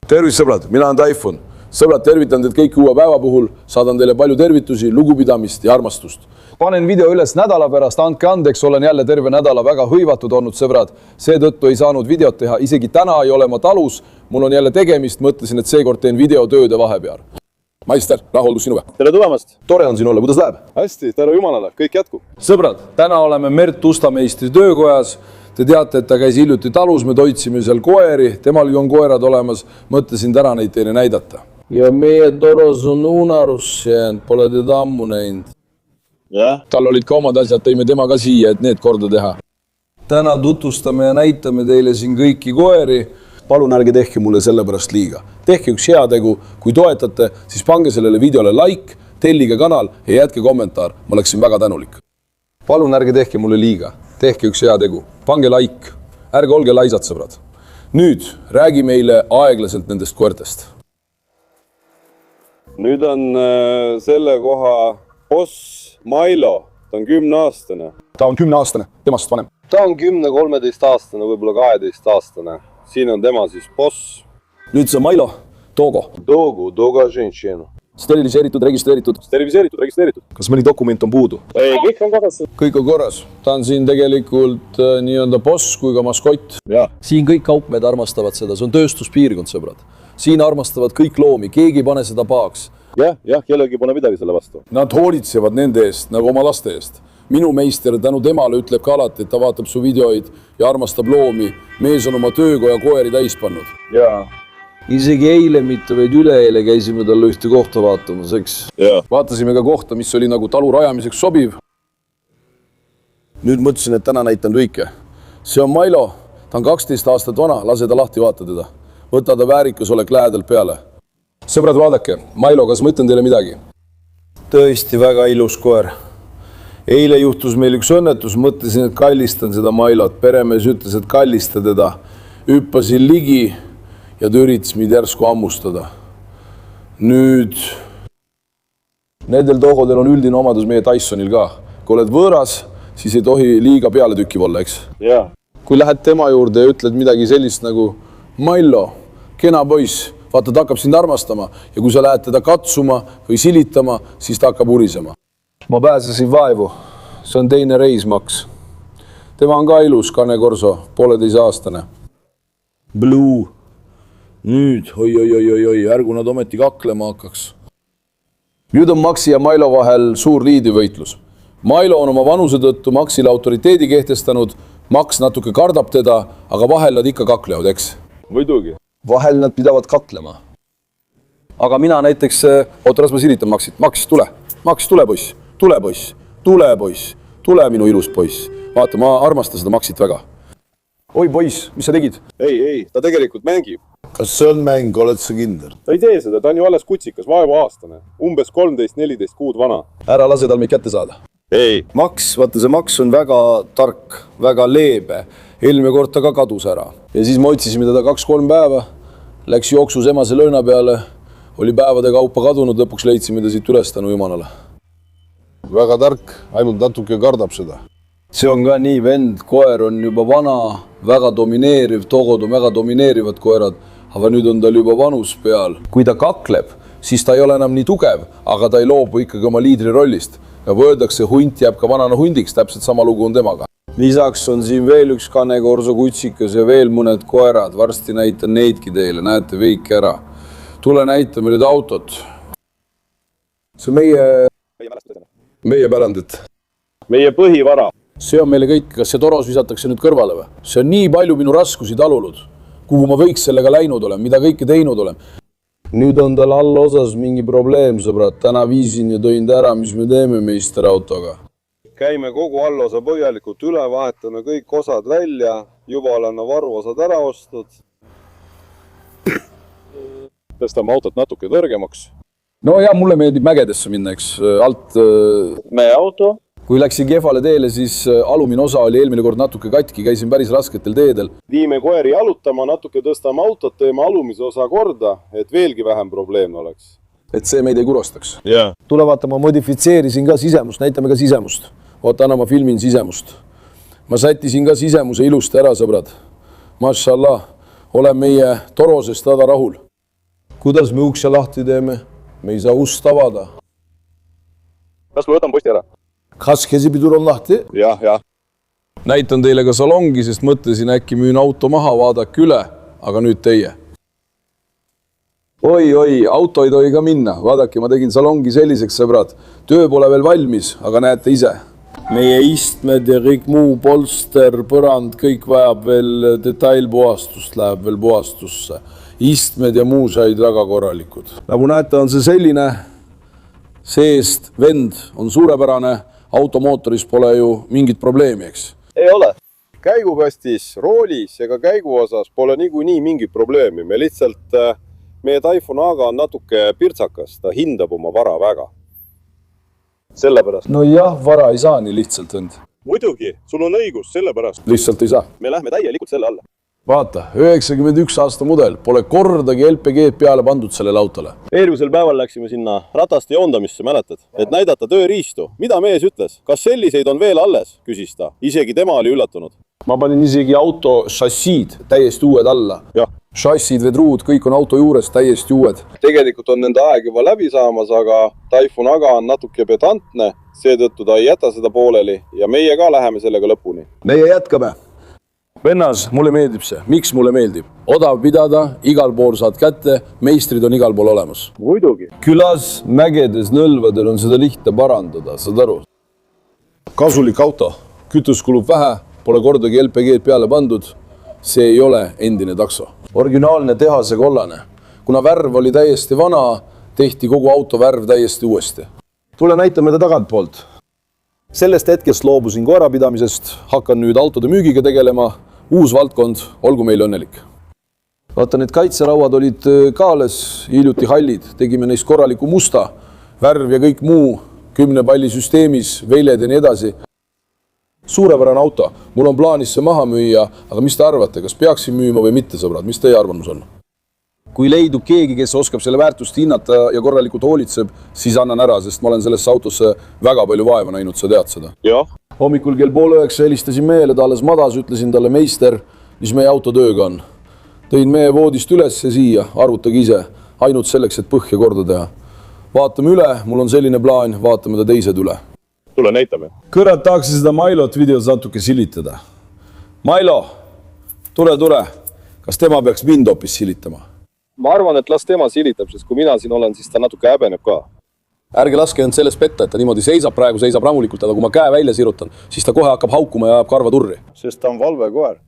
Tervist sõbrad, mina olen Taifun. Sõbrad, tervitan teid kõiki uue päeva puhul, saadan teile palju tervitusi, lugupidamist ja armastust. Panen video üles nädala pärast, andke andeks, olen jälle terve nädala väga hõivatud olnud, sõbrad. Seetõttu ei saanud videot teha, isegi täna ei ole ma talus, mul on jälle tegemist, mõtlesin, et seekord teen videotööde vahepeal. Maister, rahuldus sinuga. Tere tulemast. Tore on siin olla, kuidas läheb? Hästi, tänu jumalale, kõik jätkub. Sõbrad, täna oleme Mert Ustameistri töökojas. Te teate, et ta käis hiljuti talus, me toitsime seal koeri, temalgi on koerad olemas, mõtlesin täna neid teile näidata. Ja meie toros on unarus jäänud, pole teda ammu näinud. Tal olid ka omad asjad, tõime tema ka siia, et need korda teha. Täna tutvustame ja näitame teile siin kõiki koeri. Palun ärge tehke mulle selle pärast liiga. Tehke üks heategu, kui toetate, siis pange sellele videole like, tellige kanal ja jätke kommentaar. Ma oleksin väga tänulik. Palun ärge tehke mulle liiga. Tehke üks heategu. Pange like. Ärge olge laisad, sõbrad. Nüüd räägi meile aeglaselt nendest koertest. Nüüd on selle koha boss Milo. Ta on 10-aastane. Ta on 10-aastane, temast vanem. Ta on 10-13-aastane, võib-olla 12-aastane. Siin on tema siis boss. Nüüd see Milo, Togo. Togo ženšenu. Steriliseeritud, registreeritud. Registreeritud. Kas mõni dokument on puudu? Ei, kõik on korras. Kõik on korras. Ta on siin tegelikult nii-öelda boss kui ka maskott. Siin kõik kaupmehed armastavad seda. See on tööstuspiirkond, sõbrad. Siin armastavad kõik loomi. Keegi ei pane seda pahaks. Jah, kellegi pole midagi selle vastu. Nad hoolitsevad nende eest, nagu oma laste eest. Minu meister tänu temale ütleb ka alati, et ta vaatab su videoid ja armastab loomi. Mees on oma töökoja koeri täis pannud. Isegi eile mitte, vaid üleeile käisime talle ühte kohta vaatamas, eks? Vaatasime ka kohta, mis oli nagu talu rajamiseks sobiv. Nüüd mõtlesin, et täna näitan kõike. See on Milo, ta on 12 aastat vana, lase ta lahti vaata teda. Võta ta väärikas olek lähedalt peale. Sõbrad, vaadake, Milo, kas ma ütlen teile midagi? Tõesti väga ilus koer. Eile juhtus meil üks õnnetus, mõtlesin, et kallistan seda Milot. Peremees ütles, et kallista teda. Hüppasin ligi ja ta üritas meid järsku ammustada. Nüüd. Nendel togodel on üldine omadus meie Tysonil ka. Kui oled võõras, siis ei tohi liiga peale tükkiv olla, eks? Kui lähed tema juurde ja ütled midagi sellist nagu Milo, kena poiss, vaata, ta hakkab sind armastama ja kui sa lähed teda katsuma või silitama, siis ta hakkab urisema. Ma pääsesin vaevu. See on teine reis, Max. Tema on ka ilus, Cane Corso, 1,5-aastane. Blue. Nüüd, oi, ärgu nad ometi kaklema hakkaks. Nüüd on Maxi ja Milo vahel suur liidivõitlus. Milo on oma vanuse tõttu Maxile autoriteedi kehtestanud, Max natuke kardab teda, aga vahel nad ikka kaklevad, eks? Muidugi. Vahel nad pidavad kaklema. Aga mina näiteks, las ma silitan Maxit. Max, tule. Max, tule, poiss. Tule, poiss. Tule, poiss. Tule, minu ilus poiss. Vaata, ma armastan seda Maxit väga. Oi, poiss, mis sa tegid? Ei, ta tegelikult mängib. Kas see on mäng, oled sa kindel? Ta ei tee seda, ta on ju alles kutsikas, vaevu-aastane. Umbes 13-14 kuud vana. Ära lase tal meid kätte saada. Ei. Max, vaata see Max on väga tark, väga leebe. Eelmine kord ta ka kadus ära. Ja siis me otsisime teda 2-3 päeva. Läks jooksus emase lööna peale. Oli päevade kaupa kadunud, lõpuks leidsime ta siit üles tänu jumalale. Väga tark, ainult natuke kardab seda. See on ka nii vend, koer on juba vana, väga domineeriv, togod on väga domineerivad koerad, aga nüüd on tal juba vanus peal. Kui ta kakleb, siis ta ei ole enam nii tugev, aga ta ei loobu ikkagi oma liidri rollist. Ja võeldakse, hunt jääb ka vanana hundiks, täpselt sama lugu on temaga. Lisaks on siin veel üks Cane Corso kutsikas ja veel mõned koerad. Varsti näitan neidki teile, näete veiki ära. Tule näitame nüüd autot. See on meie pärandit. Meie põhivara. See on meile kõik, kas see toros visatakse nüüd kõrvale või? See on nii palju minu raskusi talunud, kuhu ma võiks sellega läinud olen, mida kõike teinud olen. Nüüd on tal all osas mingi probleem, sõbrad. Täna viisin ja tõin ta ära, mis me teeme meister autoga. Käime kogu allosa põhjalikult üle, vahetame kõik osad välja. Juba oleme varuosad ära ostud. Tõstame autot natuke tõrgemaks. No ja mulle meeldib mägedesse minna, eks. Alt... Meie auto. Kui läksin kehvale teele, siis alumine osa oli eelmine kord natuke katki, käisin päris rasketel teedel. Viime koeri jalutama, natuke tõstame autot, teeme alumise osa korda, et veelgi vähem probleem oleks. Et see meid ei kurostaks. Tule vaata, ma modifitseerisin ka sisemust, näitame ka sisemust. Oota, anna ma filmin sisemust. Ma sättisin ka sisemuse ilusti ära, sõbrad. Mashallah, olen meie torosest väga rahul. kuidas me ukse lahti teeme? Me ei saa ust avada. Kas ma võtan posti ära? Kas käsipidur on lahti? Jah. Näitan teile ka salongi, sest mõtlesin äkki müün auto maha, vaadake üle, aga nüüd teie. Oi, auto ei tohi ka minna. Vaadake, ma tegin salongi selliseks, sõbrad. Töö pole veel valmis, aga näete ise. Meie istmed ja kõik muu polster, põrand, kõik vajab veel detailpuhastust, läheb veel puhastusse. Istmed ja muu said väga korralikud. Nagu näete, on see selline. Seest vend on suurepärane. Automootoris pole ju mingit probleemi, eks? Ei ole. Käigukastis, roolis ja ka käigu osas pole niikuinii mingit probleemi. Me lihtsalt... Meie Typhoon Aga on natuke pirtsakas, ta hindab oma vara väga. Sellepärast. No jah, vara ei saa nii lihtsalt vend. Muidugi, sul on õigus, sellepärast. Lihtsalt ei saa. Me lähme täielikult selle alla. Vaata, 91 aasta mudel, pole kordagi LPG peale pandud sellele autole. Eelmisel päeval läksime sinna rataste joondamisse, mäletad, et näidata tööriistu. Mida mees ütles? Kas selliseid on veel alles, küsis ta. Isegi tema oli üllatunud. Ma panin isegi auto šassiid täiesti uued alla. Jah. Šassid, vedruud, kõik on auto juures täiesti uued. Tegelikult on nende aeg juba läbi saamas, aga Typhoon Aga on natuke pedantne, seetõttu ta ei jäta seda pooleli ja meie ka läheme sellega lõpuni. Meie jätkame. Vennas, mulle meeldib see. Miks mulle meeldib? Odav pidada, igal pool saad kätte, meistrid on igal pool olemas. Muidugi. Külas, mägedes, nõlvadel on seda lihtne parandada, saad aru? Kasulik auto, kütus kulub vähe, pole kordagi LPG peale pandud, see ei ole endine takso. Originaalne tehase kollane. Kuna värv oli täiesti vana, tehti kogu auto värv täiesti uuesti. Tule näitame ta tagant poolt. Sellest hetkest loobusin koerapidamisest, hakkan nüüd autode müügiga tegelema. Uus valdkond, olgu meil õnnelik. Vaata, need kaitserauad olid ka alles hiljuti hallid. Tegime neist korraliku musta, värv ja kõik muu, 10 palli süsteemis, veljed ja nii edasi. Suurepärane auto. Mul on plaanis see maha müüa, aga mis te arvate, kas peaksin müüma või mitte, sõbrad? Mis teie arvamus on? Kui leidub keegi, kes oskab selle väärtust hinnata ja korralikult hoolitseb, siis annan ära, sest ma olen sellesse autosse väga palju vaeva näinud, sa tead seda. Jah. Hommikul kell 8:30 helistasin mehele, ta alles madas, ütlesin talle, meister, mis meie auto tööga on. Tõin mehe voodist üles ja siia, arvutage ise, ainult selleks, et põhja korda teha. Vaatame üle, mul on selline plaan, vaatame ta teised üle. Tule näitame. Kõrad tahaks seda Mailot videos natuke silitada. Mailo, tule. Kas tema peaks mind hoopis silitama? Ma arvan, et las tema silitab, sest kui mina siin olen, siis ta natuke häbeneb ka. Ärge laske end selles petta, et ta niimoodi seisab ramulikult, aga kui ma käe välja sirutan, siis ta kohe hakkab haukuma ja ajab karva turri. Sest ta on valve koer.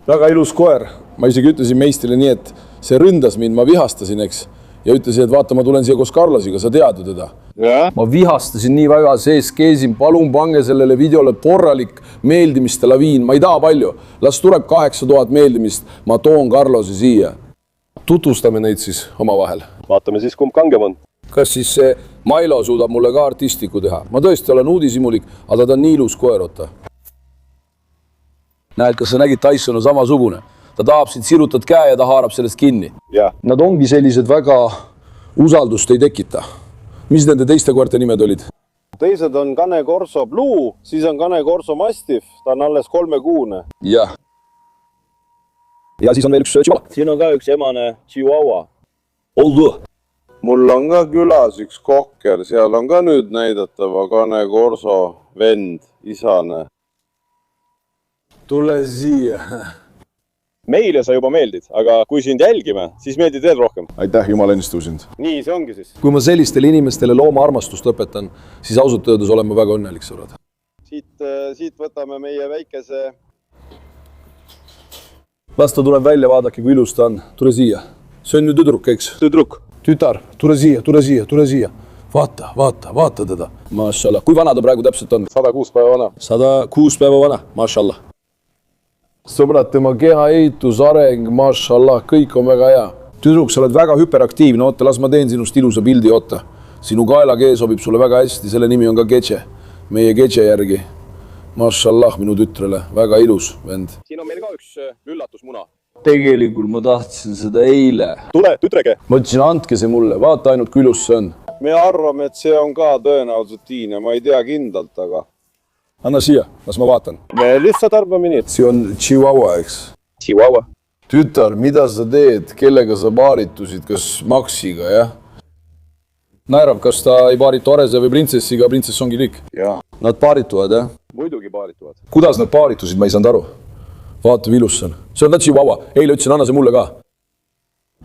Väga ilus koer. Ma isegi ütlesin meistrile nii, et see ründas mind, ma vihastasin, eks. Ja ütlesin, et vaata, ma tulen siia koos Carlosiga, sa tead ju teda. Ja? Ma vihastasin nii väga sees keesin, palun pange sellele videole korralik meeldimiste laviin. Ma ei taha palju. Las tuleb 8000 meeldimist. Ma toon Carlosi siia. Tutvustame neid siis omavahel. Vaatame siis, kumb kangem on. Kas siis see Mailo suudab mulle ka artistiku teha? Ma tõesti olen uudisimulik, aga ta on nii ilus koerota. Näed, kas sa nägid, Tyson on samasugune. Ta tahab sind sirutad käe ja ta haarab sellest kinni. Ja. Nad ongi sellised väga usaldust ei tekita. Mis nende teiste koerte nimed olid? Teised on Cane Corso Blue, siis on Cane Corso Mastiff, ta on alles 3-kuune. Jah. Ja siis on veel üks Chihuahua. Siin on ka üks emane Chihuahua. Oldu. Mul on ka külas üks kokker, seal on ka nüüd näidatava Cane Corso vend, isane. Tule siia. Meile sa juba meeldid, aga kui sind jälgime, siis meeldid veel rohkem. Aitäh, jumal õnnistu sind. Nii, see ongi siis. Kui ma sellistele inimestele looma armastust õpetan, siis ausalt öeldes olen ma väga õnnelik, sõbrad. Siit võtame meie väikese... Las ta tuleb välja, vaadake, kui ilus ta on. Tule siia. See on ju tüdruk, eks? Tüdruk. Tütar, tule siia. Vaata teda. Mašallah. Kui vana ta praegu täpselt on? 106 päeva vana. 106 päeva vana, mašallah. Sõbrad, tema keha ehitus, areng, mašallah, kõik on väga hea. Tüdruk, sa oled väga hüperaktiivne, oota, las ma teen sinust ilusa pildi, oota. Sinu kaelakee sobib sulle väga hästi, selle nimi on ka Getše. Meie Getše järgi. Mašallah, minu tütrele, väga ilus vend. Siin on meil ka üks üllatusmuna. Tegelikult ma tahtsin seda eile. Tule, tütrege. Ma ütlesin, andke see mulle, vaata ainult kui ilus see on. Me arvame, et see on ka tõenäoliselt tiine, ma ei tea kindlalt, aga... Anna siia, las ma vaatan. Me lihtsalt arvame nii. See on Chihuahua, eks? Chihuahua. tütar, mida sa teed, kellega sa paaritusid, kas Maxiga, jah? Naerab, kas ta ei paaritu Arese või printsessiga, printsess ongi liik. Jaa. Nad paarituvad, jah? Muidugi paarituvad. Kuidas nad paaritusid, ma ei saanud aru. Vaata, ilus see on. See on täitsa vaba. Eile ütlesin, anna see mulle ka.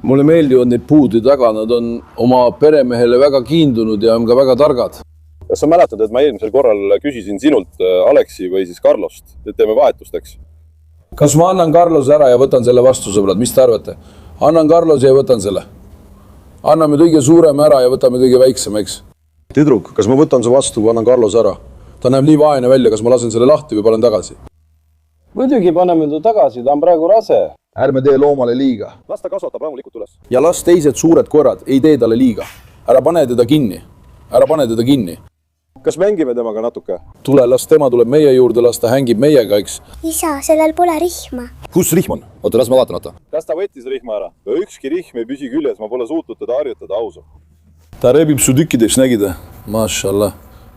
Mulle meeldivad neid puude taga, nad on oma peremehele väga kiindunud ja on ka väga targad. Kas sa mäletad, et ma eelmisel korral küsisin sinult Aleksi või siis Carlost, et teeme vahetust, eks? Kas ma annan Carlose ära ja võtan selle vastu, sõbrad? Mis te arvate? Annan Carlose ja võtan selle. Anname kõige suurem ära ja võtame kõige väiksem, eks? Tüdruk, kas ma võtan su vastu või annan Carlose ära? Ta näeb nii vaene välja, kas ma lasen selle lahti või panen tagasi? Muidugi paneme ta tagasi, ta on praegu rase. Ärme tee loomale liiga. Las ta kasvatab rahulikult üles. Ja las teised suured koerad ei tee talle liiga. Ära pane teda kinni. Ära pane teda kinni. Kas mängime temaga natuke? Tule, las tema tuleb meie juurde, las ta hängib meiega, eks? Isa, sellel pole rihma. Kus rihm on? Oota, las ma vaatan, oota. Kas ta võttis rihma ära? Ükski rihm ei püsi küljes, ma pole suutnud teda harjutada ausa. Ta rebib su tükkideks, nägida. Mashallah.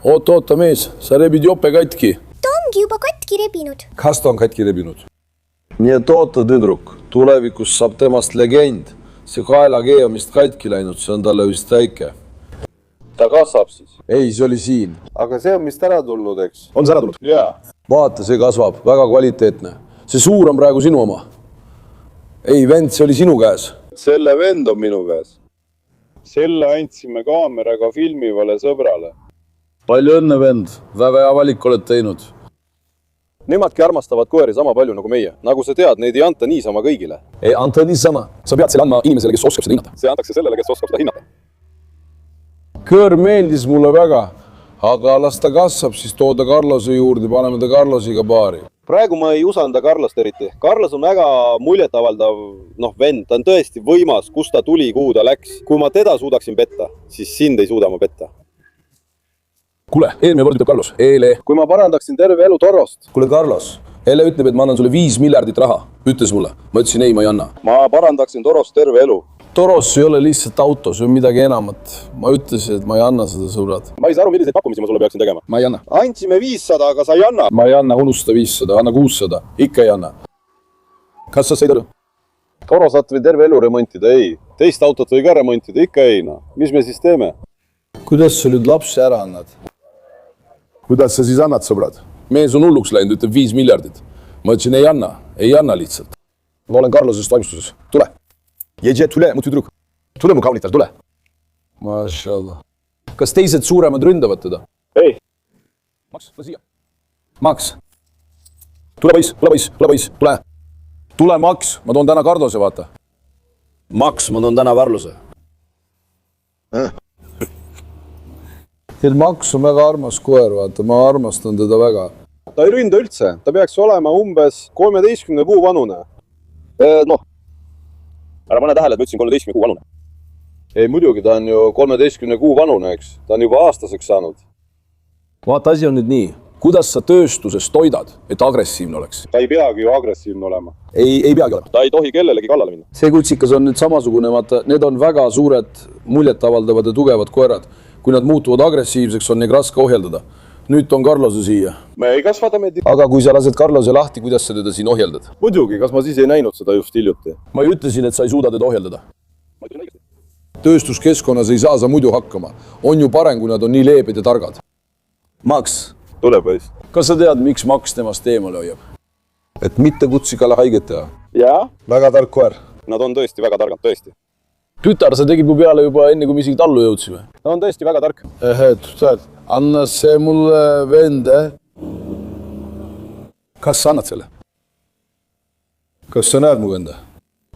Oota, mees, sa rebid jope katki. Ta ongi juba katki rebinud. Kas ta on katki rebinud? Nii et oota, tüdruk. Tulevikus saab temast legend. See kaelakee on vist katki läinud, see on talle vist väike. Ta kasvab siis? Ei, see oli siin. Aga see on vist ära tulnud, eks? On see ära tulnud? Jaa. Vaata, see kasvab. Väga kvaliteetne. See suur on praegu sinu oma. Ei, vend, see oli sinu käes. Selle vend on minu käes. Selle andsime kaameraga filmivale sõbrale. Palju õnne, vend. Väga hea valik oled teinud. Nemadki armastavad koeri sama palju nagu meie. Nagu sa tead, neid ei anta niisama kõigile. Ei anta niisama. Sa pead selle andma inimesele, kes oskab seda hinnata. See antakse sellele, kes oskab seda hinnata. Kõr meeldis mulle väga, aga las ta kasvab, siis tooda Carlose juurde, paneme ta Carlosega paari. Praegu ma ei usanda Carlost eriti. Carlos on väga muljetavaldav vend, ta on tõesti võimas, kus ta tuli, kuhu ta läks. Kui ma teda suudaksin petta, siis sind ei suuda ma petta. Kuule, eelmine kord ütleb Carlos. Eile. Kui ma parandaksin terve elu Torost. Kuule, Carlos, Eile ütleb, et ma annan sulle 5 miljardit raha. Ütles mulle. Ma ütlesin, ei, ma ei anna. Ma parandaksin Torost terve elu. Toros ei ole lihtsalt auto, see on midagi enamat. Ma ütlesin, et ma ei anna seda, sõbrad. Ma ei saa aru, milliseid pakkumisi ma sulle peaksin tegema. Ma ei anna. Andsime 500, aga sa ei anna. Ma ei anna, unusta 500, anna 600. Ikka ei anna. Kas sa said aru? Torosat või terve elu remontida, ei. Teist autot või ka remontida, ikka ei. Mis me siis teeme? Kuidas sa nüüd lapsi ära annad? Kuidas sa siis annad, sõbrad? Mees on hulluks läinud, ütleb 5 miljardit. Ma ütlesin, ei anna lihtsalt. Ma olen Carlosest valmistuses. Tule. Jeje, tule, mu tüdruk. Tule mu kaunitar, tule. Mashallah. Kas teised suuremad ründavad teda? Ei. Max, tule siia. Max. Tule poiss. Tule, Max. Ma toon täna Carlose, vaata. Max, ma toon täna Carlose. Max on väga armas koer, vaata. Ma armastan teda väga. Ta ei ründa üldse. Ta peaks olema umbes 13 kuu vanune. Ära pane tähele, et ma ütlesin 13 kuu vanune. Ei, muidugi, ta on ju 13 kuu vanune, eks. Ta on juba aastaseks saanud. Vaata, asi on nüüd nii. Kuidas sa tööstuses toidad, et agressiivne oleks? Ta ei peagi ju agressiivne olema. Ei peagi olema. Ta ei tohi kellelegi kallale minna. See kutsikas on nüüd samasugune, vaata, need on väga suured, muljetavaldavad ja tugevad koerad. Kui nad muutuvad agressiivseks, on neid raske ohjeldada. Nüüd on Carlose siia. Me ei kasvata meid. Aga kui sa lased Carlose lahti, kuidas sa teda siin ohjeldad? Muidugi, kas ma siis ei näinud seda just hiljuti? Ma ütlesin, et sa ei suuda teda ohjeldada. Tööstuskeskkonnas ei saa sa muidu hakkama. On ju parem, kui nad on nii leebed ja targad. Max. Tule, poiss. Kas sa tead, miks Max temast eemale hoiab? Et mitte kutsikale haiget teha. Jaa. Väga tark koer. Nad on tõesti väga targad, tõesti. Tütar, sa tegid mu peale juba enne, kui me isegi tallu jõudsime. Nad on tõesti väga tark. Tütar, anna see mulle vende. Kas sa annad selle? Kas sa näed mu venda?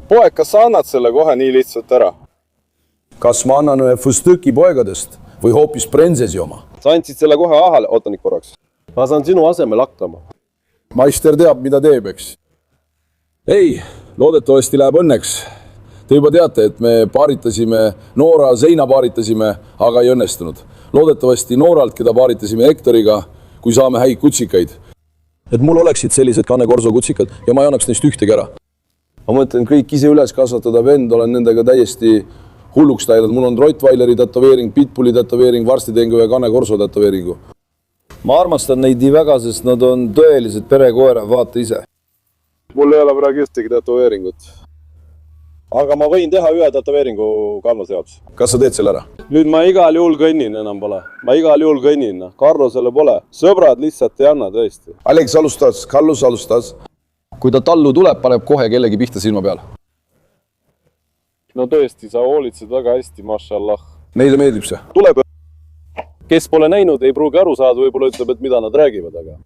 Poeg, kas sa annad selle kohe nii lihtsalt ära? Kas ma annan ühe fustüki poegadest või hoopis Prensesi oma? Sa andsid selle kohe ahale, ootanik korraks. Ma saan sinu asemel hakkama. Maister teab, mida teeb, eks? Ei, loodetavasti läheb õnneks. Te juba teate, et me paaritasime, Noora seina paaritasime, aga ei õnnestunud. Loodetavasti Nooralt, keda paaritasime Hektoriga, kui saame häid kutsikaid. Et mul oleksid sellised Cane Corso kutsikad ja ma ei annaks neist ühtegi ära. Ma mõtlen kõik ise üles kasvatada, vend, olen nendega täiesti hulluks läinud. Mul on Rottweileri tätoveering, Pitbulli tätoveering, varsti teen ka ühe Cane Corso tätoveeringu. Ma armastan neid nii väga, sest nad on tõelised perekoerad, vaata ise. Mul ei ole praegu ühtegi tätoveeringut. Aga ma võin teha ühe tätoveeringu Carlose jaoks. Kas sa teed selle ära? Nüüd ma igal juhul kõnnin enam pole. Ma igal juhul kõnnin. Carlosele pole. Sõbrad lihtsalt ei anna tõesti. Alex alustas, Carlos alustas. Kui ta tallu tuleb, paneb kohe kellegi pihta silma peale. No tõesti, sa hoolitsed väga hästi, mašallah. Neile meeldib see. Tuleb. Kes pole näinud, ei pruugi aru saada, võib-olla ütleb, et mida nad räägivad, aga...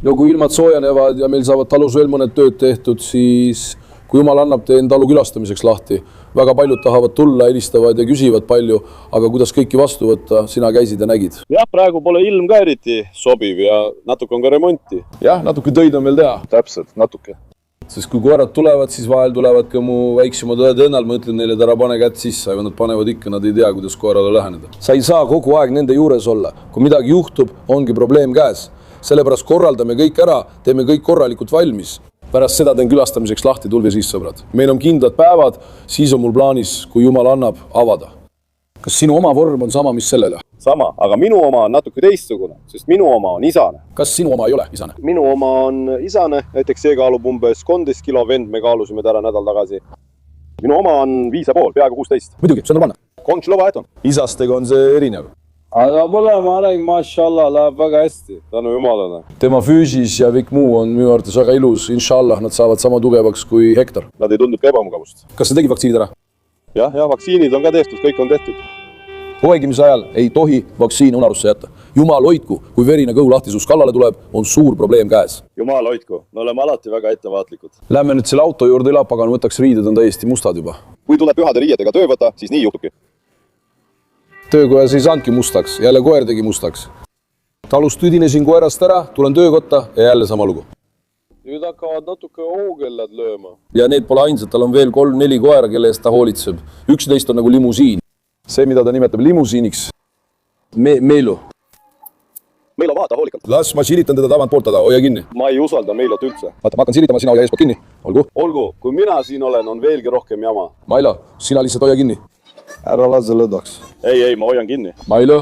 No kui ilmad soojanevad ja meil saavad talus veel mõned tööd tehtud, siis kui jumal annab teen talu külastamiseks lahti. Väga paljud tahavad tulla, helistavad ja küsivad palju, aga kuidas kõiki vastu võtta, sina käisid ja nägid? Jah, praegu pole ilm ka eriti sobiv ja natuke on ka remonti. Jah, natuke töid on veel teha. Täpselt, natuke. Sest kui koerad tulevad, siis vahel tulevad ka mu väiksemad õed õnnal, ma ütlen neile, et ära pane kätt sisse, aga nad panevad ikka, nad ei tea, kuidas koerale läheneda. Sa ei saa kogu aeg nende juures olla. Kui midagi juhtub, ongi probleem käes. Sellepärast korraldame kõik ära, teeme kõik korralikult valmis. Pärast seda teen külastamiseks lahti, tulge siis, sõbrad. Meil on kindlad päevad, siis on mul plaanis, kui jumal annab, avada. Kas sinu oma vorm on sama, mis sellele? Sama, aga minu oma on natuke teistsugune, sest minu oma on isane. Kas sinu oma ei ole isane? Minu oma on isane, näiteks see kaalub umbes 13 kilo, vend me kaalusime täna nädal tagasi. Minu oma on 5,5, peaaegu 16. Muidugi, see on normaalne. Kontšlova eton. Isastega on see erinev. Aga mõlema areng, mašallah, läheb väga hästi. Tänu jumalale. Tema füüsis ja kõik muu on minu arvates väga ilus. Inshallah, nad saavad sama tugevaks kui Hektor. Nad ei tundnud ka ebamugavust. Kas sa tegid vaktsiinid ära? Ja, vaktsiinid on ka tehtud, kõik on tehtud. Poegimise ajal ei tohi vaktsiini unarusse jätta. Jumal hoidku, kui verine kõhu lahtisus kallale tuleb, on suur probleem käes. Jumal hoidku, me oleme alati väga ettevaatlikud. Lähme nüüd selle auto juurde ülapagan, võtaks riided on täiesti mustad juba. Kui tuleb pühade riietega töö võtta, siis nii juhtubki. Töökojas ei saanudki mustaks, jälle koer tegi mustaks. Talust tüdinesin koerast ära, tulen töökotta ja jälle sama lugu. Nüüd hakkavad natuke hoogellad lööma. Ja need pole ainsad, tal on veel 3-4 koera, kelle eest ta hoolitseb. Üks neist on nagu limusiin. See, mida ta nimetab limusiiniks. Meelu. Meilo, vaata hoolikalt. Las ma silitan teda tagant pooltada, hoia kinni. Ma ei usalda Meilot üldse. Vaata, ma hakkan silitama, sina hoia eespoolt kinni. Olgu, kui mina siin olen, on veelgi rohkem jama. Mailo, sina lihtsalt hoia kinni. Ära lase lõdvaks. Ei, ma hoian kinni. Mailo.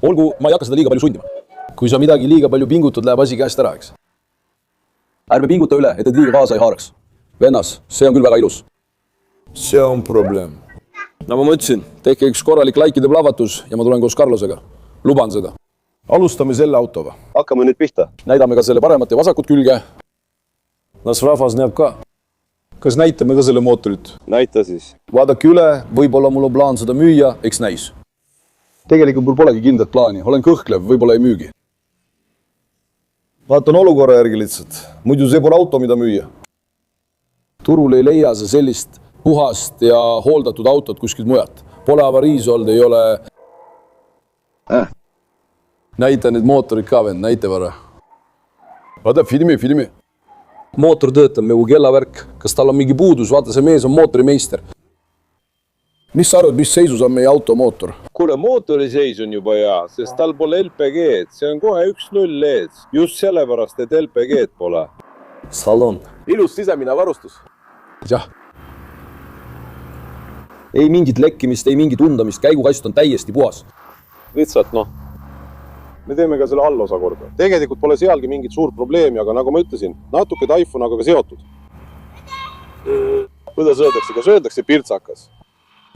Olgu, ma ei hakka seda liiga palju sundima. Kui sa midagi liiga palju pingutad, läheb asi käest ära, eks. Ärme pinguta üle, et liiga kaasa ei haaraks. Vennas, see on küll väga ilus. See on probleem. Nagu ma ütlesin, tehke üks korralik laikide plahvatus ja ma tulen koos Carlosega. Luban seda. Alustame selle autoga. Hakkame nüüd pihta. Näidame ka selle paremat ja vasakut külge. Las rahvas näeb ka. Kas näitame ka selle mootorit? Näita siis. Vaadake üle, võib-olla mul on plaan seda müüa, eks näis. Tegelikult mul polegi kindlat plaani, olen kõhklev, võib-olla ei müügi. Vaatan olukorra järgi lihtsalt. Muidu see pole auto, mida müüa. Turul ei leia see sellist puhast ja hooldatud autot kuskilt mujalt. Pole avariis olnud, ei ole... Näita need mootorid ka, vend, näite vara. Vaata, filmi. Mootor töötab nagu kellavärk. Kas tal on mingi puudus? Vaata, see mees on mootorimeister. Mis sa arvad, mis seisus on meie automootor? Kuule, mootori seis on juba hea, sest tal pole LPG-d. See on kohe 1.0 eed. Just sellepärast, et LPG-d pole. Salon. Ilus sisemine varustus. Jah. Ei mingit lekkimist, ei mingit undamist. Käigukast on täiesti puhas. Lihtsalt, me teeme ka selle allosa korda. Tegelikult pole sealgi mingit suurt probleemi, aga nagu ma ütlesin, natuke taifun aga ka seotud. Kuidas öeldakse? Kas öeldakse pirtsakas?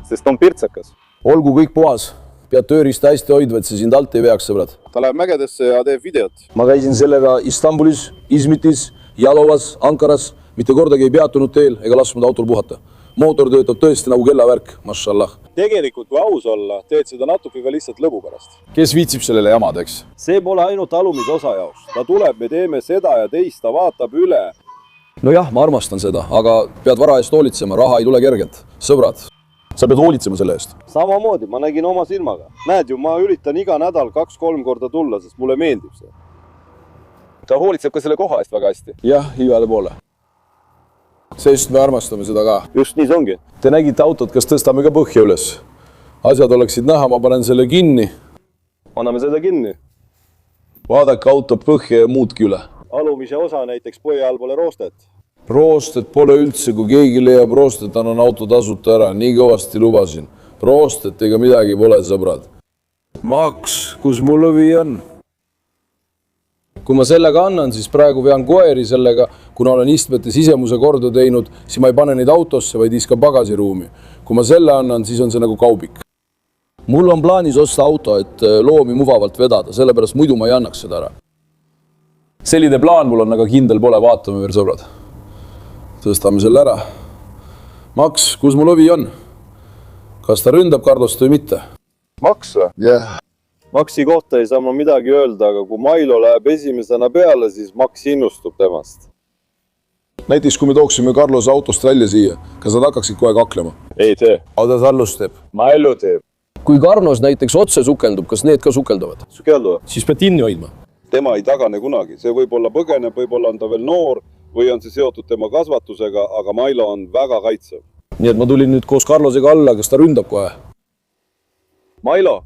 Sest on pirtsakas. Olgu kõik puhas. Pead tööriista hästi hoidva, et see sind alt ei veaks, sõbrad. Ta läheb mägedesse ja teeb videot. Ma käisin sellega Istanbulis, Izmitis, Jalovas, Ankaras. Mitte kordagi ei peatunud teel ega lasknud autol puhata. Mootor töötab tõesti nagu kellavärk, mašallah. Tegelikult, kui aus olla, teed seda natuke ka lihtsalt lõbu pärast. Kes viitsib sellele jamad, eks? See pole ainult alumisosa jaoks. Ta tuleb, me teeme seda ja teist, ta vaatab üle. Nojah, ma armastan seda, aga pead vara eest hoolitsema, raha ei tule kergelt. Sõbrad, sa pead hoolitsema selle eest. Samamoodi, ma nägin oma silmaga. Näed ju, ma üritan iga nädal 2-3 korda tulla, sest mulle meeldib see. Ta hoolitseb ka selle koha eest väga hästi. Jah, igale poole. Sest me armastame seda ka. Just nii see ongi. Te nägite autot, kas tõstame ka põhja üles? Asjad oleksid näha, ma panen selle kinni. Anname seda kinni. Vaadake auto põhja ja muudki üle. Alumise osa näiteks põhja all pole roostet. Roostet pole üldse, kui keegi leiab roostet, annan auto tasuta ära. Nii kõvasti lubasin. Roostet ega midagi pole, sõbrad. Maks, kus mul lõvi on? kui ma sellega annan, siis praegu vean koeri sellega, kuna olen istmete sisemuse korda teinud, siis ma ei pane neid autosse, vaid iskan pagasiruumi. Kui ma selle annan, siis on see nagu kaubik. Mul on plaanis osta auto, et loomi muvavalt vedada, sellepärast muidu ma ei annaks seda ära. Selline plaan mul on, aga kindel pole, vaatame veel sõbrad. Tõstame selle ära. Max, kus mu lõvi on? Kas ta ründab Carlost või mitte? Max või? Jah. Maxi kohta ei saa ma midagi öelda, aga kui Milo läheb esimesena peale, siis Max innustub temast. Näiteks kui me tooksime Carlose autost välja siia, kas nad hakkaksid kohe kaklema? Ei tee. Aga Carlos teeb. Milo teeb. Kui Carlos näiteks otse sukeldub, kas need ka sukeldavad? Sukeldu. Siis pead kinni hoidma. Tema ei tagane kunagi. See võib-olla põgeneb, võib-olla on ta veel noor või on see seotud tema kasvatusega, aga Milo on väga kaitsev. Nii et ma tulin nüüd koos Carlosega alla, kas ta ründab kohe? Milo,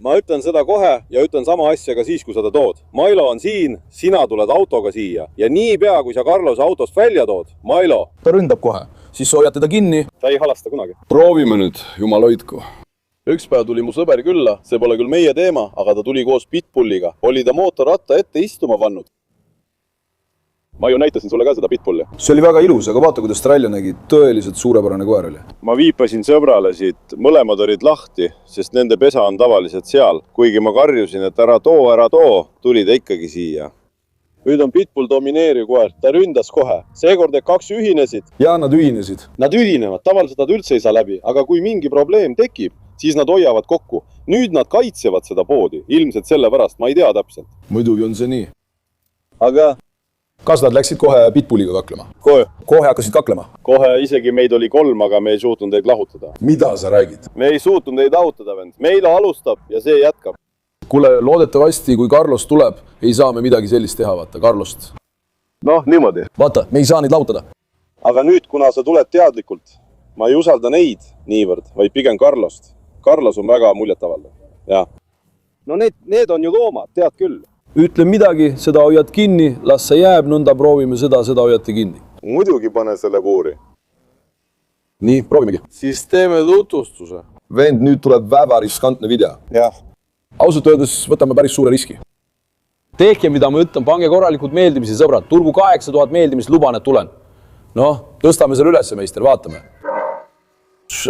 ma ütlen seda kohe ja ütlen sama asja ka siis, kui sa ta tood. Milo on siin, sina tuled autoga siia ja niipea, kui sa Carlose autost välja tood, Milo. Ta ründab kohe. Siis hoiad teda kinni. Ta ei halasta kunagi. Proovime nüüd, jumal hoidku. Üks päev tuli mu sõber külla, see pole küll meie teema, aga ta tuli koos Pitbulliga. Oli ta mootorratta ette istuma pannud. Ma ju näitasin sulle ka seda Pitbulli. See oli väga ilus, aga vaata, kuidas ta välja nägi. Tõeliselt suurepärane koer oli. Ma viipasin sõbrale siit, mõlemad olid lahti, sest nende pesa on tavaliselt seal. Kuigi ma karjusin, et ära too, tuli ta ikkagi siia. Nüüd on Pitbull domineeriv koer, ta ründas kohe. Seekord need kaks ühinesid. Ja nad ühinesid. Nad ühinevad, tavaliselt nad üldse ei saa läbi, aga kui mingi probleem tekib, siis nad hoiavad kokku. Nüüd nad kaitsevad seda poodi, ilmselt sellepärast, ma ei tea täpselt. Muidugi on see nii. Aga kas nad läksid kohe Pitbulliga kaklema? Kohe hakkasid kaklema? Kohe isegi meid oli 3, aga me ei suutnud neid lahutada. Mida sa räägid? Me ei suutnud neid lahutada, vend. Meilo alustab ja see jätkab. Kuule, loodetavasti, kui Carlos tuleb, ei saa me midagi sellist teha, vaata, Carlost. Noh, niimoodi. Vaata, me ei saa neid lahutada. Aga nüüd, kuna sa tuled teadlikult, ma ei usalda neid niivõrd, vaid pigem Carlost. Carlos on väga muljetavaldav. Ja. No need on ju loomad, tead küll. Ütle midagi, seda hoiad kinni, las see jääb, nõnda proovime seda hoiate kinni. Muidugi pane selle kuuri. Nii, proovimegi. Siis teeme tutvustuse. Vend, nüüd tuleb väga riskantne video. Jah. Ausalt öeldes võtame päris suure riski. Tehke, mida ma ütlen, pange korralikult meeldimisi, sõbrad. Turgu 8000 meeldimist, luban, et tulen. Noh, tõstame selle ülesse, meister, vaatame.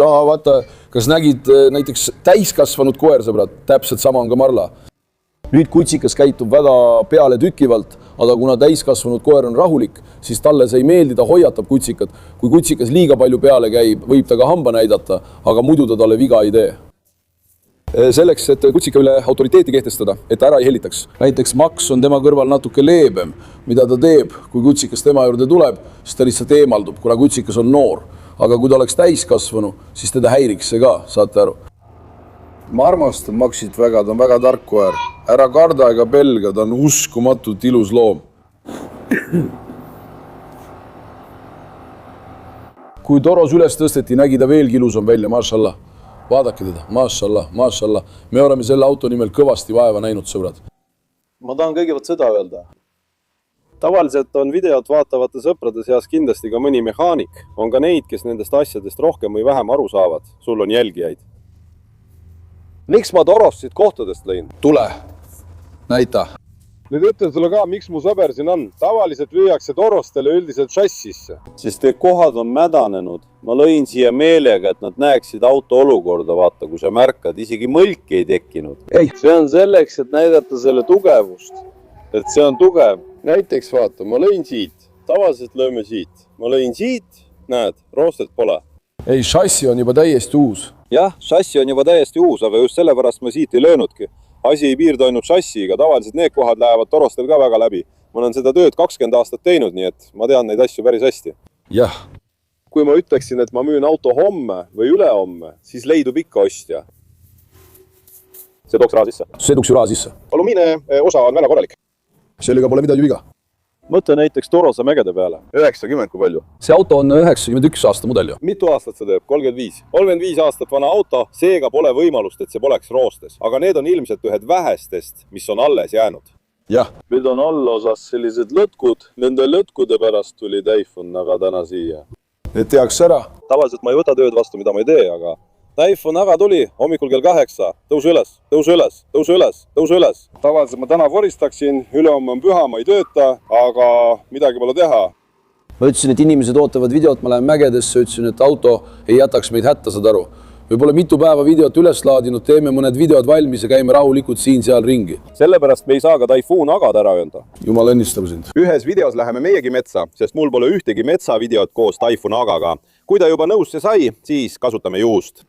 Vaata, kas nägid näiteks täiskasvanud koer, sõbrad? Täpselt sama on ka Marla. Nüüd kutsikas käitub väga peale tükivalt, aga kuna täiskasvanud koer on rahulik, siis talle see ei meeldi, ta hoiatab kutsikat. Kui kutsikas liiga palju peale käib, võib ta ka hamba näidata, aga muidu ta talle viga ei tee. Selleks, et kutsika üle autoriteeti kehtestada, et ära ei helitaks. Näiteks Max on tema kõrval natuke leebem, mida ta teeb, kui kutsikas tema juurde tuleb, siis ta lihtsalt eemaldub, kuna kutsikas on noor. Aga kui ta oleks täiskasvanu, siis teda häiriks see ka, saate aru. Ma armastan Maxit väga, ta on väga tark koer. Ära karda ega pelga, ta on uskumatult ilus loom. Kui toros üles tõsteti, nägi ta veelgi ilusam välja, mašallah. Vaadake teda, mašallah. Me oleme selle auto nimel kõvasti vaeva näinud, sõbrad. Ma tahan kõigepealt seda öelda. Tavaliselt on videot vaatavate sõprade seas kindlasti ka mõni mehaanik. On ka neid, kes nendest asjadest rohkem või vähem aru saavad. Sul on jälgijaid. Miks ma torost siit kohtadest lõin? Tule, näita. Nüüd ütlen sulle ka, miks mu sõber siin on. Tavaliselt lüüakse torostele üldiselt šassisse. Sest need kohad on mädanenud. Ma lõin siia meelega, et nad näeksid auto olukorda, vaata, kui sa märkad. Isegi mõlki ei tekkinud. See on selleks, et näidata selle tugevust. Et see on tugev. Näiteks vaata, ma lõin siit. Tavaliselt lööme siit. Ma lõin siit. Näed, roostet pole. Ei, šassi on juba täiesti uus. Jah, šassi on juba täiesti uus, aga just sellepärast ma siit ei löönudki. Asi ei piirdu ainult šassiga, tavaliselt need kohad lähevad torostel ka väga läbi. Ma olen seda tööd 20 aastat teinud, nii et ma tean neid asju päris hästi. Jah. Kui ma ütleksin, et ma müün auto homme või ülehomme, siis leidub ikka ostja. See tooks raha sisse. See tooks ju raha sisse. Alumiine osa on väga korralik. Sellega pole midagi viga. Mõtle näiteks Torosa mägede peale. 90 kui palju? See auto on 91 aasta mudel ju. Mitu aastat see teeb? 35. 35 aastat vana auto, seega pole võimalust, et see poleks roostes. Aga need on ilmselt ühed vähestest, mis on alles jäänud. Jah. Nüüd on allosas sellised lõtkud. Nende lõtkude pärast tuli Typhoon aga täna siia. Et tehakse ära. Tavaliselt ma ei võta tööd vastu, mida ma ei tee, aga Typhoon aga tuli hommikul kell 8. Tõusu üles, tõusu üles, tõusu üles, tõusu üles. Tavaliselt ma täna voristaksin, ülehomme on püha, ma ei tööta, aga midagi pole teha. Ma ütlesin, et inimesed ootavad videot, ma lähen mägedesse, ütlesin, et auto ei jätaks meid hätta, saad aru. Võib-olla mitu päeva videot üles laadinud, teeme mõned videod valmis ja käime rahulikult siin-seal ringi. Sellepärast me ei saa ka Typhoon agad ära öelda. Jumal õnnistab sind. Ühes videos läheme meiegi metsa, sest mul pole ühtegi metsavideot koos Typhoon agaga. Kui ta juba nõusse sai, siis kasutame juust.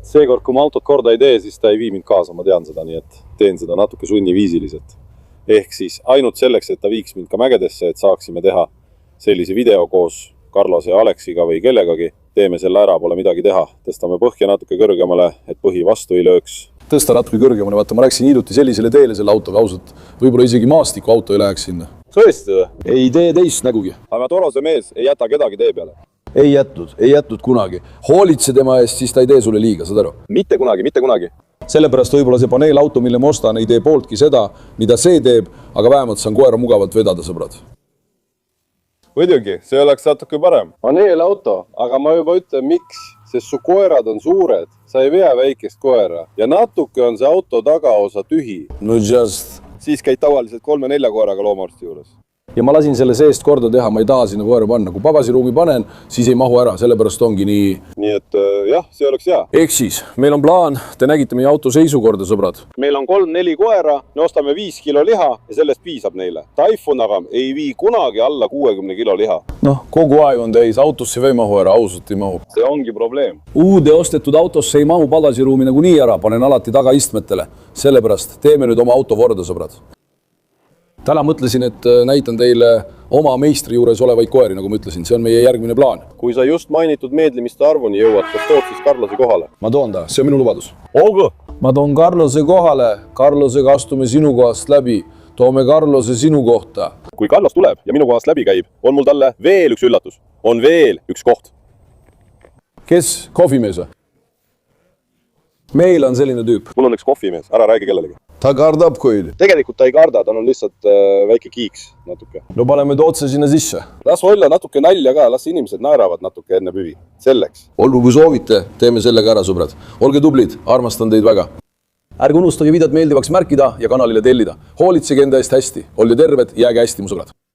Seekord, kui ma autot korda ei tee, siis ta ei vii mind kaasa, ma tean seda, nii et teen seda natuke sunniviisiliselt. Ehk siis ainult selleks, et ta viiks mind ka mägedesse, et saaksime teha sellise video koos Carlose ja Aleksiga või kellegagi. Teeme selle ära, pole midagi teha. Tõstame põhja natuke kõrgemale, et põhi vastu ei lööks. Tõsta natuke kõrgemale, vaata, ma läksin hiljuti sellisele teele selle autoga ausalt. Võib-olla isegi maastiku auto ei läheks sinna. Tõesti või? Ei tee teist nägugi. Aga Torose mees ei jäta kedagi tee peale. Ei jätnud kunagi. Hoolitse tema eest, siis ta ei tee sulle liiga, saad aru? Mitte kunagi, mitte kunagi. Sellepärast võib-olla see paneelauto, mille ma ostan, ei tee pooltki seda, mida see teeb, aga vähemalt saan koera mugavalt vedada, sõbrad. Muidugi, see oleks natuke parem. Paneelauto, aga ma juba ütlen, miks, sest su koerad on suured, sa ei vea väikest koera ja natuke on see auto tagaosa tühi. No just. Siis käid tavaliselt 3-4 koeraga loomaarsti juures. Ja ma lasin selle seest korda teha, ma ei taha sinna koera panna. Kui pagasiruumi panen, siis ei mahu ära, sellepärast ongi nii. Nii et jah, see oleks hea. Ehk siis, meil on plaan, te nägite meie auto seisukorda, sõbrad. Meil on 3-4 koera, me ostame 5 kilo liha ja sellest piisab neile. Typhoon aga ei vii kunagi alla 60 kilo liha. Noh, kogu aeg on täis, autosse või mahu ära, ausalt ei mahu. See ongi probleem. Uude ostetud autosse ei mahu pagasiruumi nagu nii ära, panen alati tagaistmetele. Sellepärast teeme nüüd oma auto korda, sõbrad. Täna mõtlesin, et näitan teile oma meistri juures olevaid koeri, nagu ma ütlesin. See on meie järgmine plaan. Kui sa just mainitud meedlimiste arvuni jõuad, kas tood siis Carlose kohale? Ma toon ta, see on minu lubadus. Olgu! Ma toon Carlose kohale. Carlosega astume sinu kohast läbi. Toome Carlose sinu kohta. Kui Carlos tuleb ja minu kohast läbi käib, on mul talle veel üks üllatus. On veel üks koht. Kes? Kohvimees? Meil on selline tüüp. Mul on üks kohvimees, ära räägi kellelegi. Ta kardab kuid. Tegelikult ta ei karda, ta on lihtsalt väike kiiks natuke. No paneme ta otse sinna sisse. Las olla natuke nalja ka, las inimesed naeravad natuke enne püvi. Selleks. Olgu kui soovite, teeme sellega ära, sõbrad. Olge tublid, armastan teid väga. Ärge unustage videot meeldivaks märkida ja kanalile tellida. Hoolitsege enda eest hästi. Olge terved, jääge hästi, mu sõbrad.